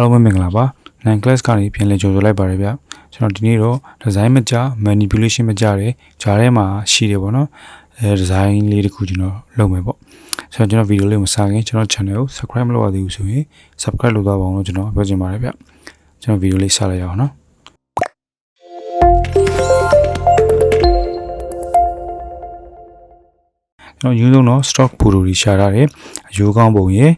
အားလုံးပဲမင်္ဂလာပါ9 class ကနေပြန်လည်ကြိုဆိုလိုက်ပါရဗျကျွန်တော်ဒီနေ့တော့ design မကြ manipulation မကြတဲ့ဂျားထဲမှာရှိတယ်ပေါ့နော်design လေးတစ်ခုကျွန်တော်လုပ်မယ်ပေါ့ဆိုတော့ကျွန်တော် video လေးကိုမစခင်ကျွန်တော် channel ကို subscribe မလုပ်ရသေးဘူးဆိုရင် subscribe လုပ်သွားပါအောင်လို့ကျွန်တော်ပြောချင်ပါတယ်ဗျကျွန်တော် video လေးစလိုက်ရအောင်နော်ကျွန်တော်ယူဆုံးတော့ stock photo တွေရှာထားတယ်အယိုးကောင်းပုံရယ်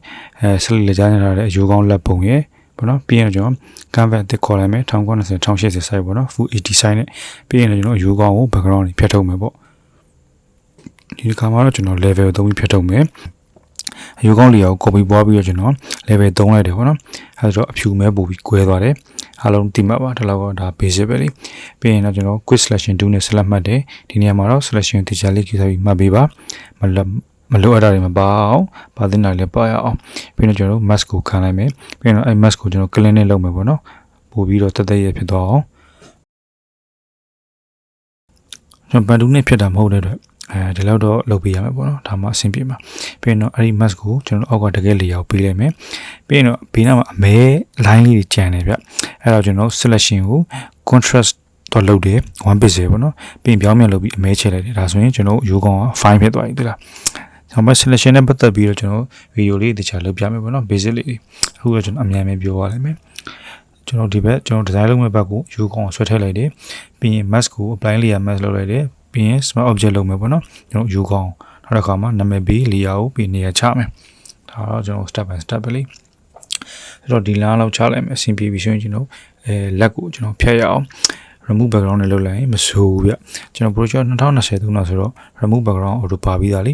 slide လက်ကြားနေထားတဲ့အယိုးကောင်းလက်ပုံရယ်ပေါ့နော်ပြီးရင်ကျွန်တော် canvas တစ်ခေါ်လိုက်မယ်1990 1080 size ပေါ့နော် full 80 size နဲ့ပြီးရင်ကျွန်တော်အယိုးကောင်းကို background တွေဖြတ်ထုတ်မယ်ပေါ့ဒီခါမှာတော့ကျွန်တော် level 3ပြီးဖြတ်ထုတ်မယ်အယိုးကောင်းလေးကို copy ပွားပြီးတော့ကျွန်တော် level 3လိုက်တယ်ပေါ့နော်အဲဒါဆိုတော့အဖြူမဲပို့ပြီးကွဲသွားတယ်အားလုံးတိမှတ်ပါဒါတော့ဒါ basic ပဲလေပြီးရင်တော့ကျွန်တော် quick selection 2နဲ့ select မှတ်တယ်ဒီနေရာမှာတော့ selection တခြားလေးကြည့်စားပြီးမှတ်ပေးပါမလိုအပ်တာတွေမပါအောင်ပါတင်တာလည်းပါရအောင်ပြီးတော့ကျွန်တော် mask ကိုခံလိုက်မယ်ပြီးတော့အဲ mask ကိုကျွန်တော် clean နဲ့လုပ်မယ်ပေါ့နော်ပို့ပြီးတော့တက်တက်ရဖြစ်သွားအောင်ကျွန်တော်ဘန်ဒူးနဲ့ဖြစ်တာမဟုတ်တဲ့အတွက်ဒီလောက်တော့လုပ်ပေးရမယ်ပေါ့နော်ဒါမှအဆင်ပြေမှာပြီးတော့အဲ့ဒီ mask ကိုကျွန်တော်အောက်ကတကယ်လေးရောက်ပေးလိုက်မယ်ပြီးတော့ဘေးနားမှာအမဲ line လေးတွေကျန်တယ်ဗျအဲ့တော့ကျွန်တော် selection ကို contrast တော့လုပ်တယ်1 pixel ပေါ့နော်ပြီးရင်ပြောင်းပြန်လုပ်ပြီးအမဲချဲလိုက်တယ်ဒါဆိုရင်ကျွန်တော်ရိုးကောင်က fine ဖြစ်သွားပြီတိလားကျွန်တော် selection နဲ့ပတ်သက်ပြီးတော့ကျွန်တော် video လေးတခြားလုပ်ပြမယ်ပေါ့နော် basic လေးအခုတော့ကျွန်တော်အများကြီးပြောရလိမ့်မယ်ကျွန်တော်ဒီဘက်ကျွန်တော် design လုပ်မဲ့ဘက်ကိုရိုးကောင်ဆွဲထည့်လိုက်တယ်ပြီးရင် mask ကို apply layer mask လုပ်လိုက်တယ်ပြီးရင် smart object လုပ်မယ်ပေါ့နော်ကျွန်တော်ရိုးကောင်နောက်တစ်ခါမှာနာမည်ပေး layer ကိုပြီးနေရာချမယ်ဒါတော့ကျွန်တော် step by step ပဲလေအဲ့တော့ဒီလားလောက်ချလိုက်မယ်အဆင်ပြေပြီဆိုရင်ကျွန်တော်လက်ကိုကျွန်တော်ဖြတ်ရအောင်remove background နဲ့လုပ်လိုက်ရင်မဆိုးဘူးဗျကျွန်တော် project 2023လောက်ဆိုတော့ remove background auto ပါပြီးသားလ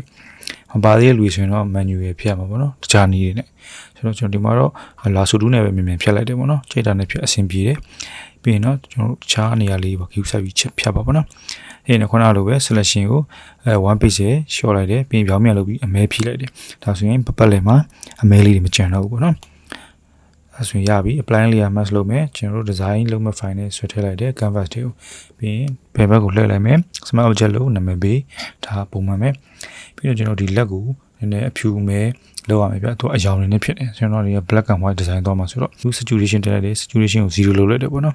ေမပါသေးတဲ့လူဆိုရင်တော့ menu ရဖြတ်မှာပေါ့နော်တခြားနည်းတွေနဲ့ဆိုတော့ကျွန်တော်ဒီမှာတော့လာဆူတူးနဲ့ပဲမြင်မြင်ဖြတ်လိုက်တယ်ပေါ့နော်ချိန်တာနဲ့ဖြတ်အဆင်ပြေတယ်ပြီးရင်တော့ကျွန်တော်တခြားနေရာလေးပေါ့ queue ဆက်ပြီးဖြတ်ပါပေါ့နော်အဲ့ဒါခုနလိုပဲ selection ကို1 page ရှော့လိုက်တယ်ပြီးရင်ပြောင်းပြန်လုပ်ပြီးအမဲဖြည့်လိုက်တယ်ဒါဆိုရင်ပတ်လည်မှာအမဲလေးတွေမကျန်တော့ဘူးပေါ့နော်အဲဆိုရင်ရပြီ apply layer mask လုပ်မယ်ကျွန်တော်တို့ design လုပ်မဲ့ file နဲ့ဆွဲထည့်လိုက်တယ် canvas တွေကိုပြီးရင်ဘယ်ဘက်ကိုလှည့်လိုက်မယ် smart object လို့နာမည်ပေးဒါပုံမှန်ပဲပြီးတော့ကျွန်တော်ဒီလက်ကိုနည်းနည်းအဖြူမဲလောက်ရမယ်ဗျသူအယောင်နေနဲ့ဖြစ်တယ်ကျွန်တော်ဒီ black and white design သွားမှာဆိုတော့ saturation တင်လိုက်တယ် saturation ကို0လုပ်လိုက်တယ်ပေါ့နော်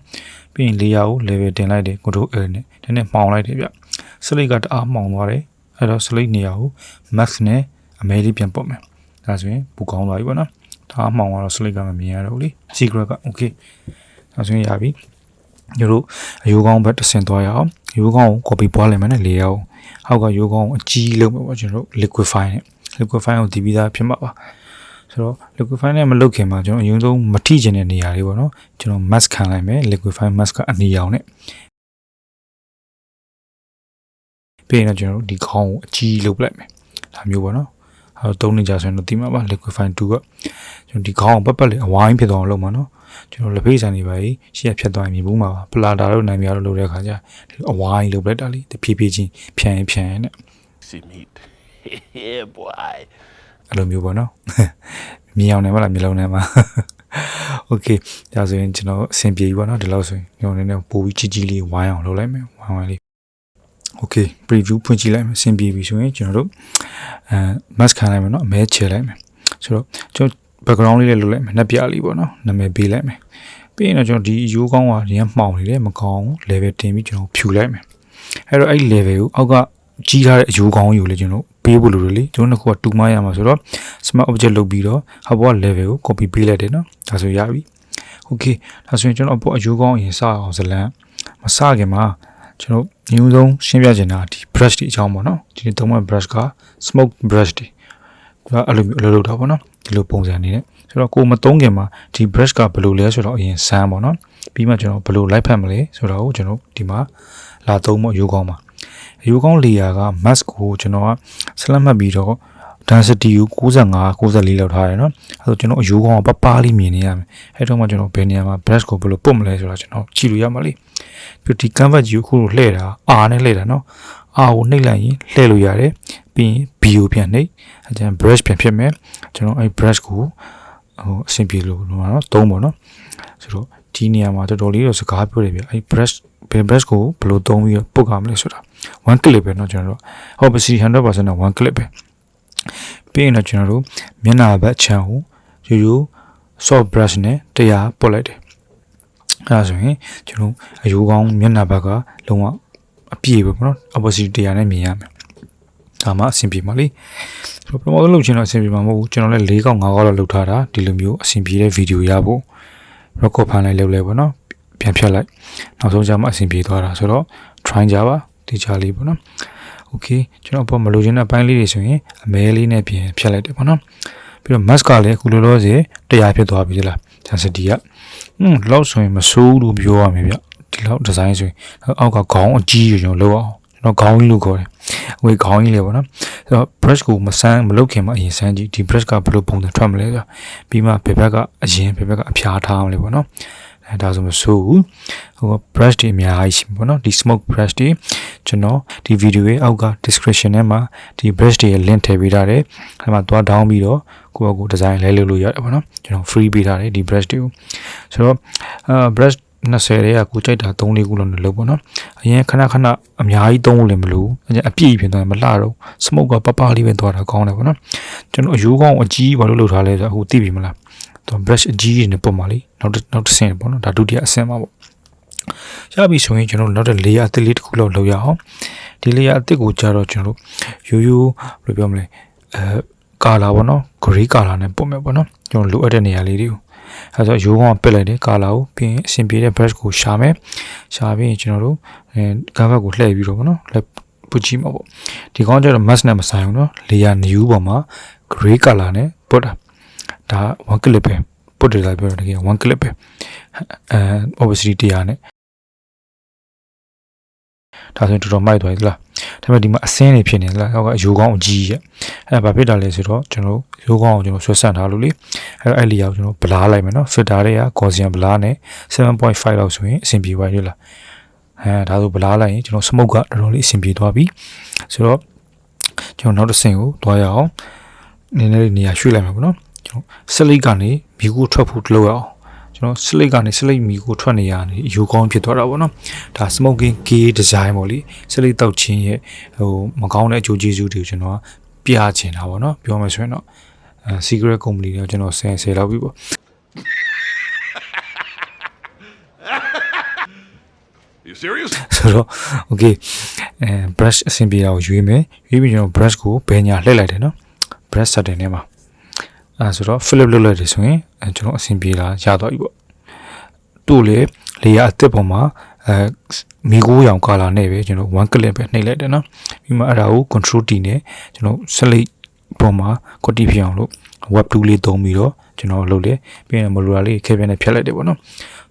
ပြီးရင် layer ကို level တင်လိုက်တယ် control L နဲ့နည်းနည်းမှောင်လိုက်တယ်ဗျ slate ကတအားမှောင်သွားတယ်အဲ့တော့ slate နေရာကို max နဲ့အမဲလေးပြန်ပုတ်မယ်ဒါဆိုရင်ပူကောင်းသွားပြီပေါ့နော်ဒါမှောင်သွားတော့ slate ကမမြင်ရတော့ဘူးလေ secret က okay ဒါဆိုရင်ရပြီညတို့အယိုးကောင်းဘက်တစ်ဆင့်သွားရအောင်အယိုးကောင်းကို copy ပွားလိုက်မယ်နဲ့ layer ကိုအောက်ကရိုးကောင်းကိုအကြီးလုပ်မယ်ပေါ့ကျွန်တော်တို့ liquify နဲ့ liquify ကိုဒီပြီးသားဖြစ်မှာပါဆိုတော့ liquify နဲ့မလုပ်ခင်မှာကျွန်တော်အရင်ဆုံးမထိကျင်တဲ့နေရာလေးပေါ့နော်ကျွန်တော် mask ခံလိုက်မယ် liquify mask ကအနီရောင်နဲ့ပြီးရင်ကျွန်တော်တို့ဒီခေါင်းကိုအကြီးလုပ်လိုက်မယ်ဒါမျိုးပေါ့နော်အဲတော့3နေကြဆိုရင်တော့ဒီမှာပါ liquify 2ကကျွန်တော်ဒီခေါင်းကိုပတ်လေးအဝိုင်းဖြစ်သွားအောင်လုပ်မှာနော်ကျွန်တော်လက်ဖေးဆိုင်နေပါကြီးရှေ့ဖြတ်သွားရင်မြင်ဘူးမှာပါပလာတာတို့နိုင်ပြားတို့လုပ်တဲ့အခါကျအဝိုင်းလုပ်လိုက်တာလေတဖြည်းဖြည်းချင်းဖြန်နဲ့ see meat yeah boy အဲ့လိုမျိုးပေါ့နော်မြင်အောင်နေမလားမျိုးလုံးထဲမှာ okay ဒါဆိုရင်ကျွန်တော်အဆင်ပြေပြီပေါ့နော်ဒီလောက်ဆိုရင်ကျွန်တော်နည်းနည်းပို့ပြီးကြီးလေးဝိုင်းအောင်လုပ်လိုက်မယ်ဝိုင်းလေး okay preview ဖွင့်ကြည့်လိုက်မယ်အဆင်ပြေပြီဆိုရင်ကျွန်တော်တို့mask ခံလိုက်မယ်နော်အမဲချဲလိုက်မယ်ဆိုတော့ကျွန်တော် background လေးလည်းလုပ်လိုက်မယ်နှက်ပြလေးပေါ့နော်နာမည်ပေးလိုက်မယ်ပြီးရင်တော့ကျွန်တော်ဒီရိုးကောင်းကဒီကမှောင်နေတယ်မကောင်း level တင်ပြီးကျွန်တော်ဖြူလိုက်မယ်အဲ့တော့အဲ့ level ကိုအောက်ကကြီးထားတဲ့အယိုးကောင်းကြီးကိုလည်းကျွန်တော်ပေးဖို့လိုတယ်လေကျွန်တော်က2မှရမှာဆိုတော့ smart object လုပ်ပြီးတော့ဟောဘော level ကို copy ပေးလိုက်တယ်နော်ဒါဆိုရပြီ okay ဒါဆိုရင်ကျွန်တော်အပေါ်အယိုးကောင်းအရင်စအောင်ဇလန်မစခင်မှာကျွန်တော်အရင်ဆုံးရှင်းပြချင်တာဒီ brush တွေအကြောင်းပေါ့နော်ဒီသုံးမဲ့ brush က smoke brush တွေအဲ့လိုမျိုးအလုပ်လုပ်တာပေါ့နော်ဒီလိုပုံစံနေနဲ့ဆိုတော့ကိုမသုံးခင်မှာဒီ brush ကဘယ်လိုလဲဆိုတော့အရင်စမ်းပေါ့နော်ပြီးမှကျွန်တော်ဘယ်လိုလိုက်ဖက်မလဲဆိုတော့ကျွန်တော်ဒီမှာလာသုံးဖို့ရိုးကောင်းပါရိုးကောင်း layer က mask ကိုကျွန်တော်က select မှတ်ပြီးတော့ density ကို95 94လောက်ထားရတယ်နော်အဲ့တော့ကျွန်တော်အရိုးကောင်းကပပလေးမြင်နေရမယ်အဲ့တော့မှကျွန်တော်ဘယ်နေရာမှာ brush ကိုဘယ်လိုပုတ်မလဲဆိုတော့ကျွန်တော်ကြည့်လို့ရမှာလေပြီးဒီ canvas ကြီးကိုခုလိုလှည့်တာ R နဲ့လှည့်တာနော် R ကိုနှိပ်လိုက်ရင်လှည့်လို့ရတယ်ပြီးရင် B ကိုပြန်နှိပ်အဲကျရင် brush ပြန်ဖြစ်မယ်ကျွန်တော်အဲ့ brush ကိုအဆင်ပြေလို့နော်သုံးပေါ့နော်ဆိုတော့ဒီနေရာမှာတော်တော်လေးတော့စကားပြောတယ်ဗျအဲ့ brush ဘယ် brush ကိုဘယ်လိုသုံးပြီးပုတ်ရမလဲဆိုတာ one click ပဲเนาะကျွန်တော်တို့ဟုတ်ပါစီ 100% one click ပဲပြီးရင်တော့ကျွန်တော်တို့မျက်နှာဘက်ချမ်းကိုရိုး soft brush နဲ့တရားပုတ်လိုက်တယ်အဲ့ဒါဆိုရင်ကျွန်တော်အယူကောင်းမျက်နှာဘက်ကလုံးဝအပြည့်ပဲပေါ့နော် opposite တရားနဲ့မြင်ရမယ်ဒါမှအဆင်ပြေပါလိဆိုတော့ပထမဆုံးလုပ်ချင်တော့အဆင်ပြေမှာမဟုတ်ဘူးကျွန်တော်လည်း4កောက်5កောက်လောက်လုပ်ထားတာဒီလိုမျိုးအဆင်ပြေတဲ့ဗီဒီယိုရဖို့ record ဖမ်းလိုက်လုပ်လဲပေါ့နော်ပြန်ဖြတ်လိုက်နောက်ဆုံးကျမှအဆင်ပြေသွားတာဆိုတော့ try ကြပါဒီချာလေးပေါ့နော် okay ကျွန်တော်ပေါ်မလိုချင်တဲ့အပိုင်းလေးတွေဆိုရင်အမဲလေးနဲ့ပြန်ဖြတ်လိုက်တယ်ပေါ့နော်ပြီးတော့ mask ကလည်းအခုလောလောဆယ်တရားဖြစ်သွားပြီလား density ကလောက်ဆိုရင်မဆိုးလို့ပြောရမယ်ဗျဒီလောက် design ဆိုရင်အောက်ကခေါင်းအကြီးကြီးကျွန်တော်လုပ်အောင်ကျွန်တော်ခေါင်းကြီးလို့ခေါ်တယ်ဝေးခေါင်းကြီးလေပေါ့နော်ဆိုတော့ brush ကိုမဆန်းမလုပ်ခင်မှာအရင်ဆန်းကြည့်ဒီ brush ကဘယ်လိုပုံစံထွက်မလဲဆိုပြီးမှဘယ်ဘက်ကအရင်ဘယ်ဘက်ကအဖျားထားအောင်လေပေါ့နော်အဲဒါဆိုမဆိုးဘူးဟို brush တွေအများကြီးရှိပေါ့နော်ဒီ smoke brush တွေကျွန်တော်ဒီ video ရဲ့အောက်က description ထဲမှာဒီ brush တွေရဲ့ link ထည့်ပေးထားတယ်အဲမှာသွား down ပြီးတော့ကိုယ့်အကူ design လဲလုပ်လို့ရတယ်ပေါ့နော်ကျွန်တော် free ပေးထားတယ်ဒီ brush တွေကိုဆိုတော့brush 20ရဲကကိုကြိုက်တာ3-4ခုလောက်နဲ့လုပ်ပေါ့နော်အရင်ခဏခဏအများကြီးသုံးလို့လည်းမလို့အပြည့်ဖြစ်သွားရင်မလှတော့ smoke ကပပလေးပဲသွားတာကောင်းတယ်ပေါ့နော်ကျွန်တော်အရိုးကောင်းအကြီးဘာလို့လုပ်ထားလဲဆိုတော့အခုသိပြီမလားတော့ brush အကြီးနဲ့ပုံပါလိနောက်တစ်ဆင့်ပေါ့နော်ဒါဒုတိယအဆင့်မှာပေါ့ရပြီဆိုရင်ကျွန်တော်နောက်တဲ့ layer အသစ်လေးတစ်ခုလောက်လုပ်ရအောင်ဒီ layer အသစ်ကိုကြာတော့ကျွန်တော်ရိုးရိုးဘယ်လိုပြောမလဲcolor ပေါ့နော် gray color နဲ့ပုံမယ်ပေါ့နော်ကျွန်တော်လိုအပ်တဲ့နေရာလေးတွေကိုအဲဆိုရိုးကောင်းပစ်လိုက်တယ် color ကိုပြီးရင်အဆင်ပြေတဲ့ brush ကိုရှာမယ်ရှာပြီးရင်ကျွန်တော်တို့canvas ကိုလှည့်ပြီးတော့ပေါ့နော်လှည့်ပုတ်ကြည့်မှာပေါ့ဒီကောင်းကျတော့ mask နဲ့မဆိုင်ဘူးနော် layer new ပေါ်မှာ gray color နဲ့ပုတ်တာဒါ one clip ပဲပုတ်တယ်လာပြောတော့တကယ် one clip ပဲobviously တရားနဲ့ဒါဆိုရင်တော်တော်မိုက်သွားပြီလားဒါပေမဲ့ဒီမှာအစင်းတွေဖြစ်နေလားဟောကအယိုးကောင်းအကြီးရဲ့အဲ့ဘာဖြစ်တာလဲဆိုတော့ကျွန်တော်ရိုးကောင်းကိုကျွန်တော်ဆွဲဆန့်ထားလို့လေအဲ့လီရောက်ကျွန်တော်ဗလားလိုက်မယ်နော် filter တွေက Gaussian ဗလားနဲ့ 7.5 လောက်ဆိုရင်အဆင်ပြေပါရဲ့လားဒါဆိုဗလားလိုက်ရင်ကျွန်တော် smoke ကတော်တော်လေးအဆင်ပြေသွားပြီဆိုတော့ကျွန်တော်နောက်တစ်ဆင့်ကိုတွားရအောင်နည်းနည်းလေးနေရာရွှေ့လိုက်မှာပေါ့နော်ကျွန်တော် slate ကနေမီကိုထွက်ဖို့လုပ်ရအောင်ကျွန်တော် slate ကနေ slate မီကိုထွက်နေရနေအယိုးကောင်းဖြစ်သွားတာပေါ့နော်ဒါ smoking key design ပေါ့လေ slate တောက်ချင်းရဲ့ဟိုမကောင်းတဲ့အကျိုးကျေးဇူးတွေကိုကျွန်တော်ပြချင်တာပေါ့နော်ပြောမှဆိုရင်တော့ secret company တွေကျွန်တော်10လောက်ပြီပေါ့You serious? ဆိုတော့ okay brush အဆင်ပြေအောင်ရွေးမယ်ရွေးပြီးကျွန်တော် brush ကိုဘယ်ညာလှည့်လိုက်တယ်နော် brush setting ထဲမှာဆိုတော့ flip လုပ်လိုက်တယ်ဆိုရင်ကျွန်တော်အဆင်ပြေလာရသွားပြီပေါ့တို့လေ layer အသစ်ပေါ်မှာမီကိုရောင် color နဲ့ပဲကျွန်တော် one clip ပဲနှိပ်လိုက်တယ်နော်ပြီးမှအဲ့ဒါကို control T နဲ့ကျွန်တော် select ပေါ်မှာ copy ဖြစ်အောင်လို့ web tool လေးသုံးပြီးတော့ကျွန်တော်လုပ်တယ်ပြီးရင် modular လေးခဲပြနဲ့ဖြတ်လိုက်တယ်ပေါ့နော်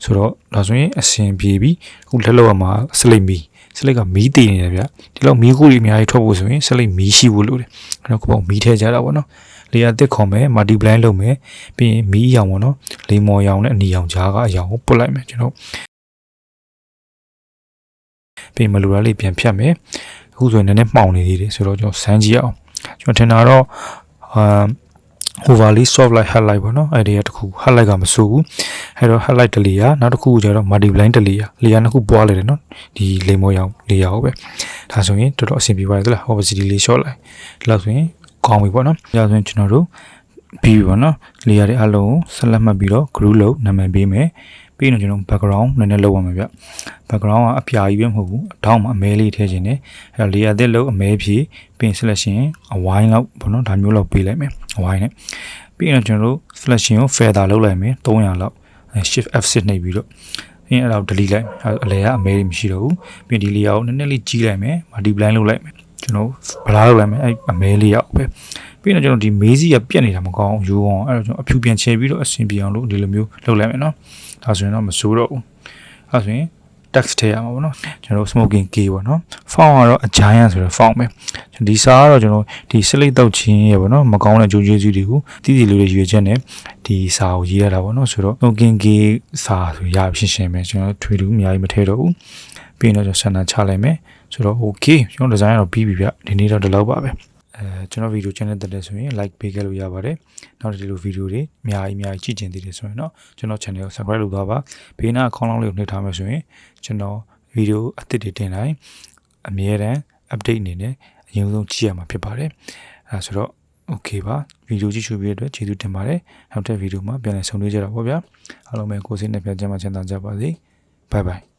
ဆိုတော့ဒါဆိုရင်အဆင်ပြေပြီအခုလက်လောက်မှာ select မီ select ကမီတည်နေတယ်ဗျဒီလောက်မီကိုတွေအများကြီးထွက်ဖို့ဆိုရင် select မီရှိဖို့လိုတယ်အဲ့တော့ကိုပေါ့မီထဲကြတာပေါ့နော်layer အသစ်ခေါ်မယ် multiply လုပ်မယ်ပြီးရင်မီးရောင်ပေါ့နော်လိမ္မော်ရောင်နဲ့အနီရောင်ကြားကအရောင်ကိုပုတ်လိုက်မယ်ကျွန်တော်ပြီးမလိုရာလေးပြန်ဖြတ်မယ်အခုဆိုရင်နည်းနည်းမှောင်နေသေးတယ်ဆိုတော့ကျွန်တော်စမ်းကြည့်အောင်ကျွန်တော်ထင်တာတော့overly soft light highlight ပေါ့နော်အဲ့ဒီတစ်ခု highlight ကမစိုးဘူးအဲ့တော့ highlight တလီယာနောက်တစ်ခုကျတော့ multiply တလီယာနှစ်ခုပွားလိုက်တယ်နော်ဒီလိမ္မော်ရောင်လေယာကိုပဲဒါဆိုရင်တော်တော်အဆင်ပြေပါတယ်သလား opacity လေး short လိုက်ဒီလောက်ဆိုရင်ကောင်းပြီပေါ့နော်။ဒါဆိုရင်ကျွန်တော်တို့ပြီးပြီပေါ့နော်။ layer တွေအလုံးကိုဆက်လက်မှတ်ပြီးတော့ group လို့နာမည်ပေးမယ်။ပြီးရင်ကျွန်တော် background နည်းနည်းလုပ်ရမှာဗျ။ background ကအပြာကြီးပဲမဟုတ်ဘူး။အထောက်မှာအမဲလေးထည့်ခြင်းနဲ့အဲ layer အသစ်လို့အမဲဖြည့်ပြီးရင် selection အဝိုင်းလောက်ပေါ့နော်။ဒါမျိုးလောက်ပေးလိုက်မယ်။အဝိုင်းနဲ့ပြီးရင်ကျွန်တော်တို့ selection ကို feather လုပ်လိုက်မယ်300လောက် shift F6 နှိပ်ပြီးတော့ပြီးရင်အဲ့ဒါကို delete လိုက်အလဲကအမဲမရှိတော့ဘူး။ပြီးရင်ဒီ layer ကိုနည်းနည်းလေးကြီးလိုက်မယ် multiply လုပ်လိုက်မယ်ကျွန်တော်ဗလားလုပ်လိုက်မယ်အဲ့အမဲလေးရောက်ပဲပြီးတော့ကျွန်တော်ဒီမေးစီကပြက်နေတာမကောင်းယူအောင်အဲ့တော့ကျွန်တော်အဖြူပြန်ချဲပြီးတော့အဆင်ပြေအောင်လို့ဒီလိုမျိုးလုပ်လိုက်မယ်နော်ဒါဆိုရင်တော့မစိုးတော့ဘူးအဲ့ဆိုရင် text ထည့်ရမှာပေါ့နော်ကျွန်တော် smoking key ပေါ့နော် font ကတော့အ giant ဆိုတော့ font ပဲဒီစာကတော့ကျွန်တော်ဒီ slate တောက်ချင်းရပေါ့နော်မကောင်းတဲ့ကြိုးကျေးဇူးတွေကိုတည်တည်လေးရွေချက်နဲ့ဒီစာကိုရေးရတာပေါ့နော်ဆိုတော့ smoking key စာဆိုရရှင်းရှင်းပဲကျွန်တော်ထွေတူအများကြီးမထည့်တော့ဘူးပြီးရင်တော့ကျွန်တော်ဆန္ဒချလိုက်မယ်ဆိုတော့ okay ကျွန်တော် design ကတော့ပြီးပြီဗျဒီနေ့တော့ဒီလောက်ပါပဲကျွန်တော် video channel တက်တယ်ဆိုရင် like ပေးခဲ့လို့ရပါတယ်နောက်ဒီလို video တွေအများကြီးကြည့်ကျင်သေးတယ်ဆိုရင်တော့ကျွန်တော် channel ကို subscribe လုပ်သွားပါဘေးနားအခေါင်းလောင်းလေးကိုနှိပ်ထားမယ်ဆိုရင်ကျွန်တော် video အသစ်တွေတင်တိုင်းအမြဲတမ်း update အနေနဲ့အရင်ဆုံးကြည့်ရမှာဖြစ်ပါတယ်ဆိုတော့ okay ပါဗီဒီယိုကြည့်ရှုပြီးတဲ့အတွက်ကျေးဇူးတင်ပါတယ်နောက်တဲ့ဗီဒီယိုမှာပြန်လည်ဆုံတွေ့ကြတာပေါ့ဗျာအားလုံးပဲကိုယ်စိတ်နဲ့ပြန်ကြမှာချမ်းသာကြပါစေ bye bye